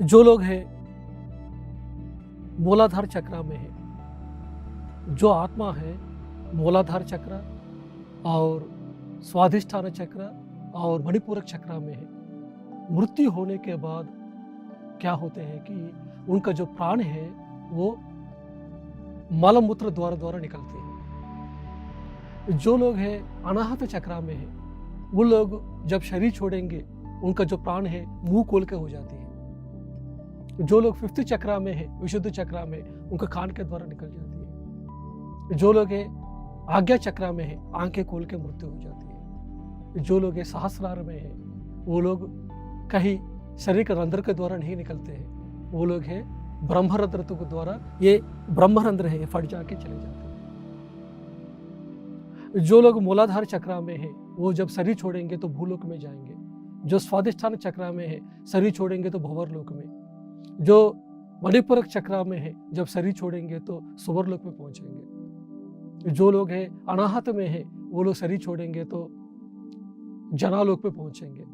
जो लोग हैं मूलाधार चक्र में है, जो आत्मा है मूलाधार चक्र और स्वाधिष्ठान चक्र और मणिपूरक चक्र में है, मृत्यु होने के बाद क्या होते हैं कि उनका जो प्राण है वो मलमूत्र द्वारा निकलते हैं। जो लोग हैं अनाहत चक्र में है, वो लोग जब शरीर छोड़ेंगे उनका जो प्राण है मुंह खोल के हो जाती है। जो लोग 5th चक्र में है, विशुद्ध चक्र में, उनका कान के द्वारा निकल जाती है। जो लोग हैं आज्ञा चक्र में है, आंखें खोल के मृत्यु हो जाती है। जो लोग हैं सहस्रार में है, वो लोग कहीं शरीर के रंध्र के द्वारा नहीं निकलते हैं, वो लोग हैं ब्रह्मरंध्र के द्वारा, ये ब्रह्मरंध्र है, ये फट जाके चले जाते हैं। जो लोग मूलाधार चक्र में है, वो जब शरीर छोड़ेंगे तो भूलोक में जाएंगे। जो स्वाधिष्ठान चक्र में है, शरीर छोड़ेंगे तो भंवरलोक में। जो मणिपूरक चक्र में है, जब शरीर छोड़ेंगे तो सुवरलोक में पहुंचेंगे। जो लोग हैं अनाहत में है, वो लोग शरीर छोड़ेंगे तो जनालोक में पहुंचेंगे।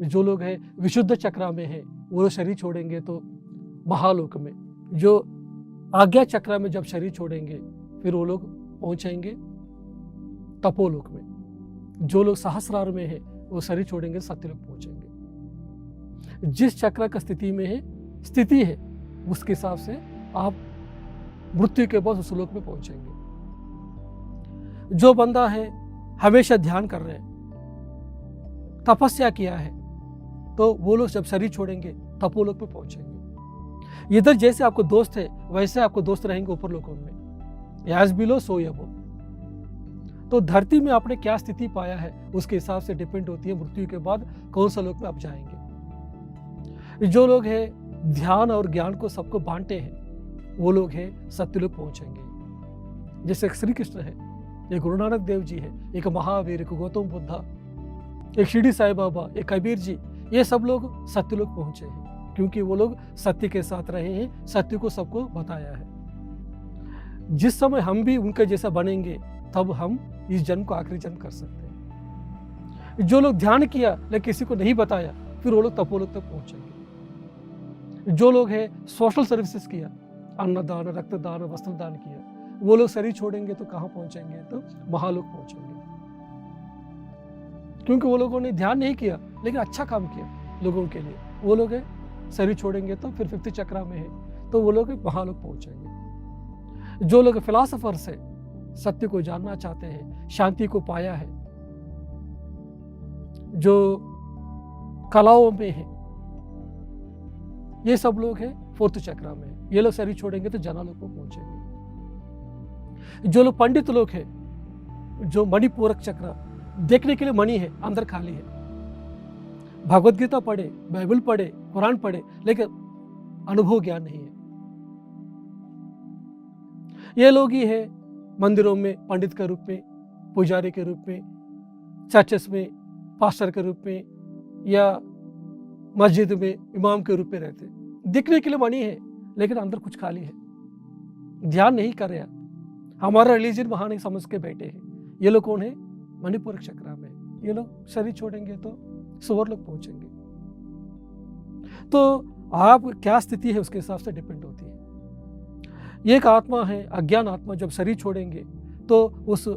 जो लोग हैं विशुद्ध चक्र में है, वो लोग शरीर छोड़ेंगे तो महालोक में। जो आज्ञा चक्र में जब शरीर छोड़ेंगे फिर वो लोग पहुंचेंगे तपोलोक में। जो लोग सहस्रार में है, वो शरीर छोड़ेंगे सत्यलोक पहुंचेंगे। जिस चक्र का स्थिति में है, स्थिति है, उसके हिसाब से आप मृत्यु के बाद उस लोक में पहुंचेंगे। जो बंदा है हमेशा ध्यान कर रहे हैं, तपस्या किया है, तो वो लोग जब शरीर छोड़ेंगे तपोलोक में पहुंचेंगे। इधर जैसे आपको दोस्त है, वैसे आपको दोस्त रहेंगे ऊपर लोकों में। एज बिलो सो अबो। तो धरती में आपने क्या स्थिति पाया है, उसके हिसाब से डिपेंड होती है मृत्यु के बाद कौन सा लोक में आप जाएंगे। जो लोग हैं ध्यान और ज्ञान को सबको बांटते हैं, वो लोग हैं सत्यलोक पहुंचेंगे। जैसे श्री कृष्ण है, एक गुरु नानक देव जी है, एक महावीर, एक गौतम बुद्धा, एक शिरडी साई बाबा, एक कबीर जी, ये सब लोग सत्यलोक पहुंचे हैं क्योंकि वो लोग सत्य के साथ रहे हैं, सत्य को सबको बताया है। जिस समय हम भी उनके जैसा बनेंगे तब हम इस जन्म को आखिरी जन्म कर सकते हैं। जो लोग ध्यान किया लेकिन किसी को नहीं बताया, फिर वो लोग तपोलोक तक पहुंचेंगे। जो लोग हैं सोशल सर्विसेज किया, अन्नदान, रक्तदान, वस्त्रदान किया, वो लोग शरीर छोड़ेंगे तो कहाँ पहुंचेंगे? तो महालोक पहुंचेंगे। क्योंकि वो लोगों ने ध्यान नहीं किया लेकिन अच्छा काम किया लोगों के लिए। वो लोग हैं शरीर छोड़ेंगे तो फिर 5th चक्र में है, तो वो लोग महालोक पहुंचेंगे। जो लोग फिलॉसफर्स है, सत्य को जानना चाहते हैं, शांति को पाया है, जो कलाओं में है, ये सब लोग हैं 4th चक्र में। ये लोग शरीर छोड़ेंगे तो जनालोक को पहुंचेंगे। जो लोग पंडित लोग हैं, जो मणिपूरक चक्र, देखने के लिए मणि है, अंदर खाली है, भगवत गीता पढ़े, बाइबल पढ़े, कुरान पढ़े, लेकिन अनुभव ज्ञान नहीं है। ये लोग ही है मंदिरों में पंडित के रूप में, पुजारी के रूप में, चर्चेस में पास्टर के रूप में, या मस्जिद में इमाम के रूप में रहते। दिखने के लिए मणि है लेकिन अंदर कुछ खाली है, ध्यान नहीं कर रहा। हमारा रिलीजन वहां नहीं समझ के बैठे हैं। ये लोग कौन है? मणिपूरक चक्र में। ये लोग शरीर छोड़ेंगे तो सुवरलोक पहुंचेंगे। तो आप क्या स्थिति है उसके हिसाब से डिपेंड होती है। एक आत्मा है अज्ञान आत्मा, जब शरीर छोड़ेंगे तो उस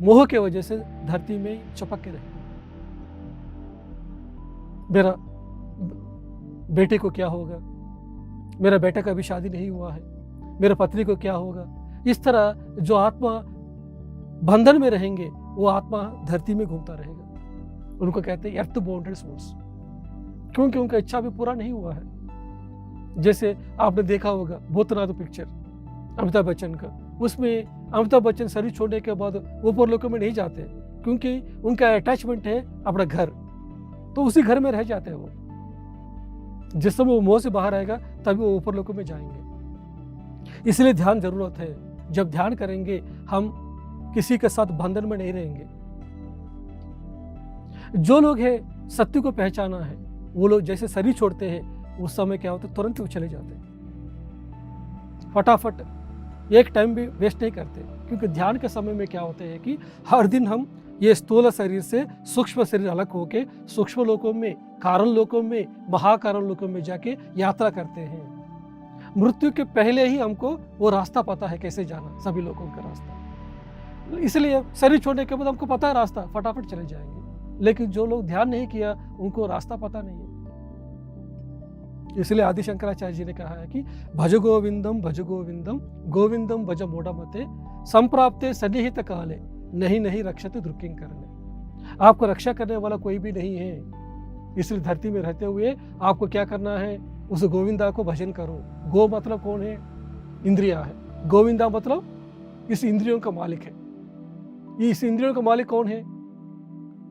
मोह के वजह से धरती में चिपक के रहेंगे। मेरा बेटे को क्या होगा, मेरा बेटा का भी शादी नहीं हुआ है, मेरे पत्नी को क्या होगा। इस तरह जो आत्मा बंधन में रहेंगे वो आत्मा धरती में घूमता रहेगा। उनको कहते हैं अर्थ बाउंडेड सोल्स, क्योंकि उनका इच्छा भी पूरा नहीं हुआ है। जैसे आपने देखा होगा भूतनाथ पिक्चर अमिताभ बच्चन का, उसमें अमिताभ बच्चन शरीर छोड़ने के बाद ऊपर लोकों में नहीं जाते क्योंकि उनका अटैचमेंट है अपना घर, तो उसी घर में रह जाते हैं वो। जिस समय वो मोह से बाहर आएगा तभी वो ऊपर लोकों में जाएंगे। इसलिए ध्यान जरूरत है। जब ध्यान करेंगे हम किसी के साथ बंधन में नहीं रहेंगे। जो लोग हैं सत्य को पहचाना है, वो लोग जैसे शरीर छोड़ते हैं उस समय क्या होता है, तुरंत वो चले जाते हैं, फटाफट, एक टाइम भी वेस्ट नहीं करते। क्योंकि ध्यान के समय में क्या होता है कि हर दिन हम ये स्थूल शरीर से सूक्ष्म शरीर अलग होके सूक्ष्म लोकों में, कारण लोकों में, महाकारण लोकों में जाके यात्रा करते हैं। मृत्यु के पहले ही हमको वो रास्ता पता है कैसे जाना, सभी लोगों का रास्ता। इसलिए शरीर छोड़ने के बाद हमको पता है रास्ता, फटाफट चले जाएंगे। लेकिन जो लोग ध्यान नहीं किया उनको रास्ता पता नहीं है। इसलिए आदि शंकराचार्य जी ने कहा है कि भज गोविंदम गोविंदम भज मोड़मते संप्राप्ते सन्निहित काले नहीं नहीं रक्षते दुर्किंग करने। आपको रक्षा करने वाला कोई भी नहीं है, इसलिए धरती में रहते हुए आपको क्या करना है, उस गोविंदा को भजन करो। गो मतलब कौन है? इंद्रिया है। गोविंदा मतलब इस इंद्रियों का मालिक है। इस इंद्रियों का मालिक कौन है?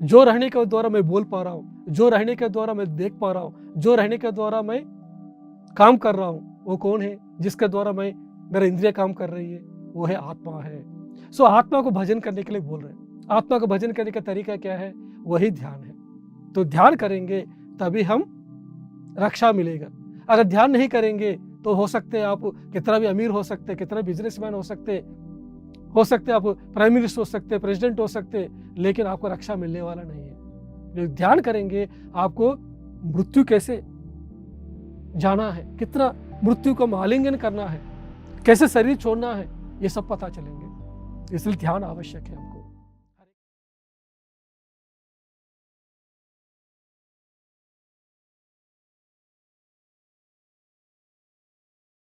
जो रहने के द्वारा मैं बोल पा रहा हूँ, जो रहने के द्वारा मैं देख पा रहा हूँ, जो रहने के द्वारा मैं काम कर रहा हूँ, वो कौन है? जिसके द्वारा मेरा इंद्रिय काम कर रही है, वो है आत्मा है। सो आत्मा को भजन करने के लिए बोल रहे हैं। आत्मा को भजन करने का तरीका क्या है? वही ध्यान है। तो ध्यान करेंगे तभी हम रक्षा मिलेगा। अगर ध्यान नहीं करेंगे तो हो सकते हैं आप कितना भी अमीर हो सकते, कितना बिजनेसमैन हो सकते आप प्राइम मिनिस्टर हो सकते, प्रेसिडेंट हो सकते, लेकिन आपको रक्षा मिलने वाला नहीं है। जो ध्यान करेंगे आपको मृत्यु कैसे जाना है, कितना मृत्यु को आलिंगन करना है, कैसे शरीर छोड़ना है, ये सब पता चलेंगे। इसलिए ध्यान आवश्यक है हमको।